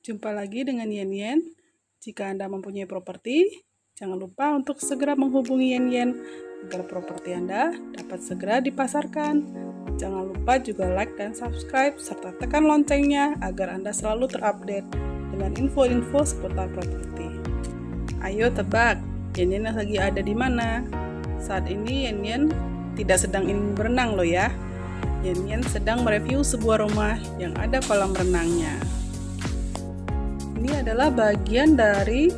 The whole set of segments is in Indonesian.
Jumpa lagi dengan Yen Yen. Jika Anda mempunyai properti, jangan lupa untuk segera menghubungi Yen Yen agar properti Anda dapat segera dipasarkan. Jangan lupa juga like dan subscribe serta tekan loncengnya agar Anda selalu terupdate dengan info-info seputar properti. Ayo tebak, Yen Yen lagi ada di mana? Saat ini Yen Yen tidak sedang ingin berenang loh ya. Yen Yen sedang mereview sebuah rumah yang ada kolam renangnya. Ini adalah bagian dari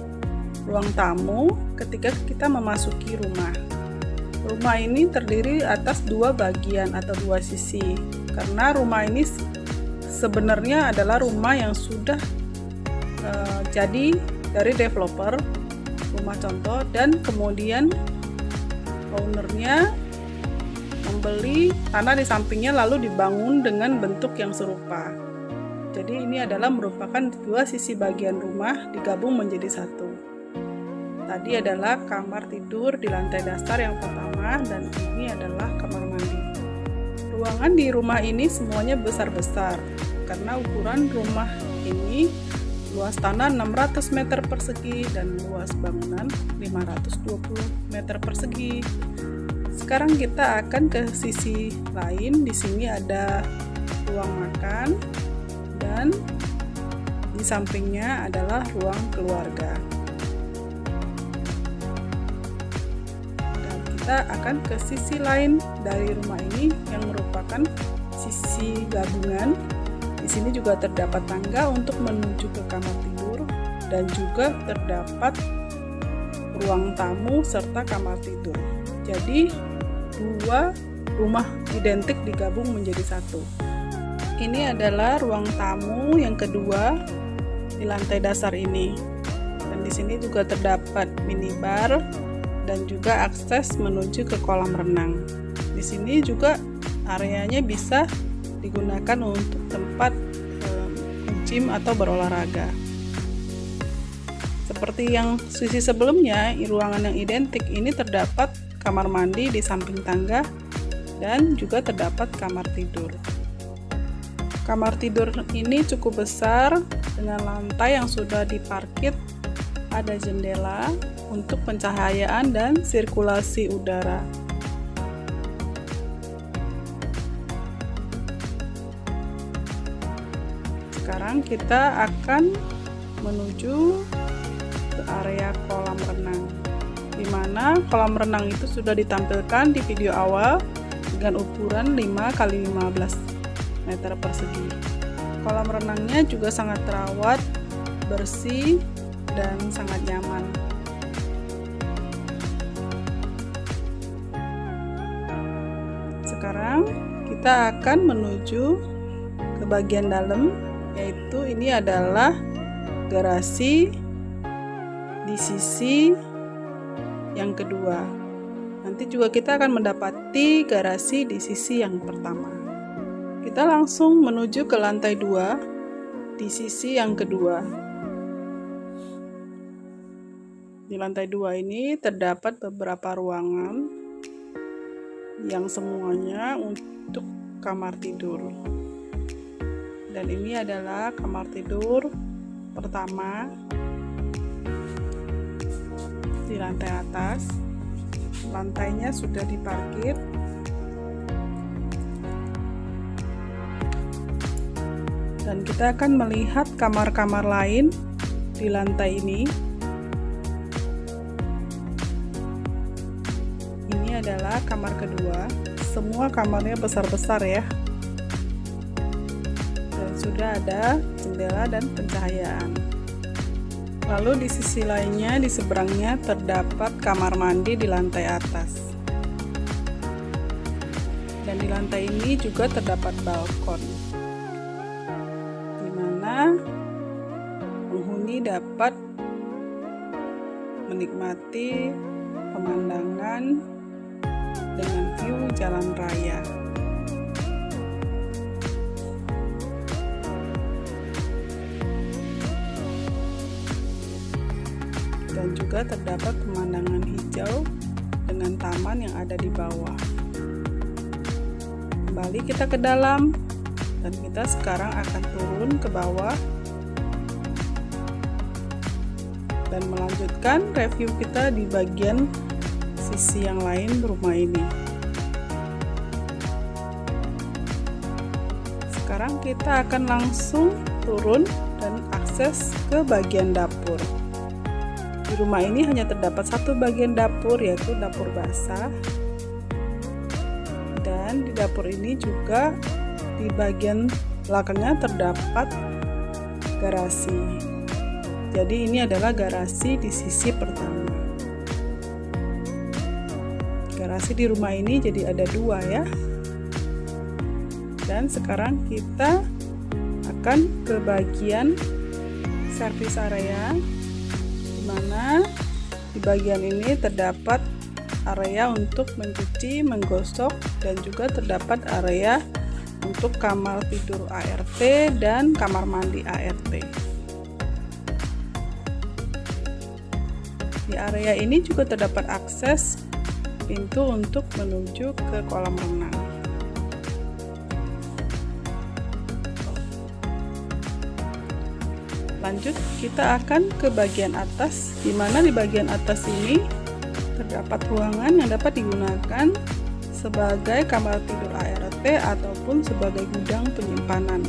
ruang tamu ketika kita memasuki rumah. Rumah ini terdiri atas dua bagian atau dua sisi, karena rumah ini sebenarnya adalah rumah yang sudah jadi dari developer rumah contoh, dan kemudian ownernya membeli tanah di sampingnya lalu dibangun dengan bentuk yang serupa. Jadi ini adalah merupakan dua sisi bagian rumah digabung menjadi satu. Tadi adalah kamar tidur di lantai dasar yang pertama, dan ini adalah kamar mandi. Ruangan di rumah ini semuanya besar-besar karena ukuran rumah ini luas tanah 600 meter persegi dan luas bangunan 520 meter persegi. Sekarang kita akan ke sisi lain. Di sini ada ruang makan dan di sampingnya adalah ruang keluarga. Dan kita akan ke sisi lain dari rumah ini yang merupakan sisi gabungan. Di sini juga terdapat tangga untuk menuju ke kamar tidur dan juga terdapat ruang tamu serta kamar tidur. Jadi dua rumah identik digabung menjadi satu. Ini adalah ruang tamu yang kedua di lantai dasar ini. Dan di sini juga terdapat minibar dan juga akses menuju ke kolam renang. Di sini juga areanya bisa digunakan untuk tempat gym atau berolahraga. Seperti yang sisi sebelumnya, ruangan yang identik ini terdapat kamar mandi di samping tangga dan juga terdapat kamar tidur. Kamar tidur ini cukup besar dengan lantai yang sudah diparkit, ada jendela untuk pencahayaan dan sirkulasi udara. Sekarang kita akan menuju ke area kolam renang, di mana kolam renang itu sudah ditampilkan di video awal dengan ukuran 5x15 meter persegi. Kolam renangnya juga sangat terawat, bersih, dan sangat nyaman. Sekarang kita akan menuju ke bagian dalam, yaitu ini adalah garasi di sisi yang kedua. Nanti juga kita akan mendapati garasi di sisi yang pertama. Kita langsung menuju ke lantai 2 di sisi yang kedua. Di lantai 2 ini terdapat beberapa ruangan yang semuanya untuk kamar tidur. Dan ini adalah kamar tidur pertama di lantai atas. Lantainya sudah diparkir. Dan kita akan melihat kamar-kamar lain di lantai ini. Ini adalah kamar kedua. Semua kamarnya besar-besar ya. Dan sudah ada jendela dan pencahayaan. Lalu di sisi lainnya, di seberangnya terdapat kamar mandi di lantai atas. Dan di lantai ini juga terdapat balkon, penghuni dapat menikmati pemandangan dengan view jalan raya. Dan juga terdapat pemandangan hijau dengan taman yang ada di bawah. Kembali kita ke dalam, dan kita sekarang akan turun ke bawah dan melanjutkan review kita di bagian sisi yang lain rumah ini. Sekarang kita akan langsung turun dan akses ke bagian dapur. Di rumah ini hanya terdapat satu bagian dapur, yaitu dapur basah. Dan di dapur ini juga di bagian belakangnya terdapat garasi. Jadi ini adalah garasi di sisi pertama. Garasi di rumah ini jadi ada dua ya. Dan sekarang kita akan ke bagian service area, di mana di bagian ini terdapat area untuk mencuci, menggosok, dan juga terdapat area untuk kamar tidur ART dan kamar mandi ART. Di area ini juga terdapat akses pintu untuk menuju ke kolam renang. Lanjut, kita akan ke bagian atas, di mana di bagian atas ini terdapat ruangan yang dapat digunakan sebagai kamar tidur ART ataupun sebagai gudang penyimpanan.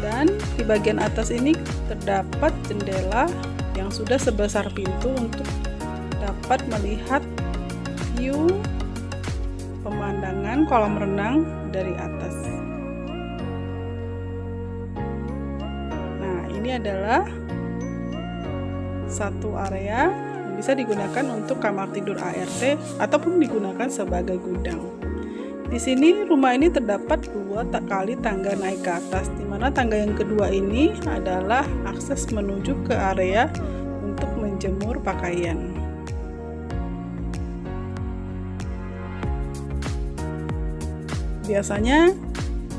Dan di bagian atas ini terdapat jendela yang sudah sebesar pintu untuk dapat melihat view pemandangan kolam renang dari atas. Nah, ini adalah satu area yang bisa digunakan untuk kamar tidur ART ataupun digunakan sebagai gudang. Di sini rumah ini terdapat dua kali tangga naik ke atas, di mana tangga yang kedua ini adalah akses menuju ke area untuk menjemur pakaian. Biasanya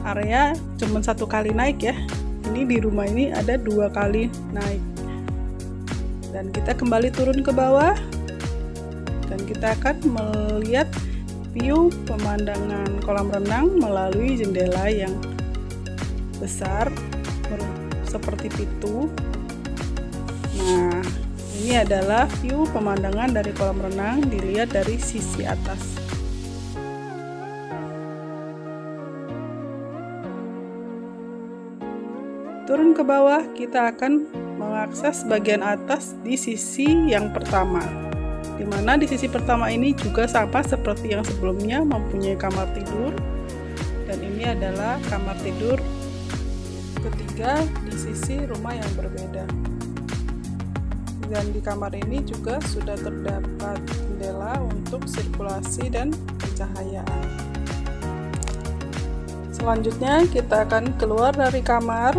area cuma satu kali naik ya. Ini di rumah ini ada dua kali naik. Dan kita kembali turun ke bawah dan kita akan melihat view pemandangan kolam renang melalui jendela yang besar seperti pintu. Nah, ini adalah view pemandangan dari kolam renang dilihat dari sisi atas. Turun ke bawah, kita akan mengakses bagian atas di sisi yang pertama, di mana di sisi pertama ini juga sama seperti yang sebelumnya, mempunyai kamar tidur, dan ini adalah kamar tidur ketiga di sisi rumah yang berbeda. Dan di kamar ini juga sudah terdapat jendela untuk sirkulasi dan pencahayaan. Selanjutnya kita akan keluar dari kamar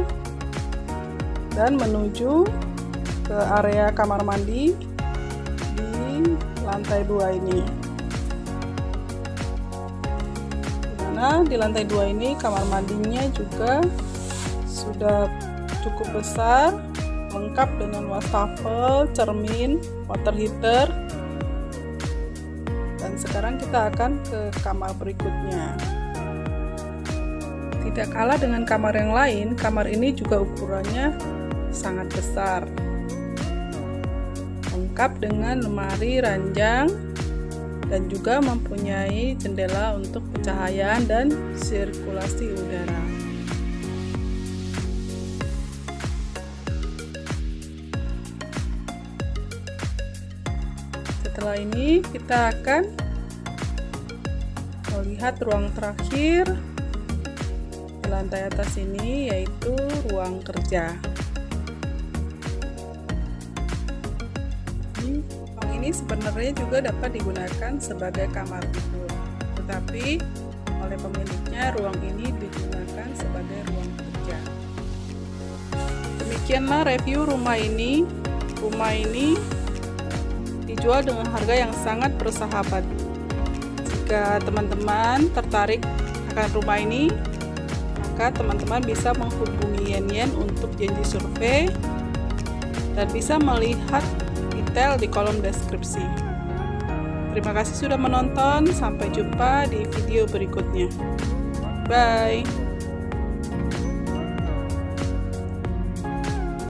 dan menuju ke area kamar mandi di lantai 2 ini. Dimana di lantai 2 ini kamar mandinya juga sudah cukup besar, lengkap dengan wastafel, cermin, water heater. Dan sekarang kita akan ke kamar berikutnya. Tidak kalah dengan kamar yang lain, kamar ini juga ukurannya sangat besar, lengkap dengan lemari ranjang dan juga mempunyai jendela untuk pencahayaan dan sirkulasi udara. Setelah ini kita akan melihat ruang terakhir di lantai atas ini, yaitu ruang kerja. Ruang ini sebenarnya juga dapat digunakan sebagai kamar tidur, tetapi oleh pemiliknya ruang ini digunakan sebagai ruang kerja. Demikianlah review rumah ini. Rumah ini dijual dengan harga yang sangat bersahabat. Jika teman-teman tertarik akan rumah ini, maka teman-teman bisa menghubungi Yen untuk janji survei dan bisa melihat detail di kolom deskripsi. Terima kasih sudah menonton, sampai jumpa di video berikutnya. Bye.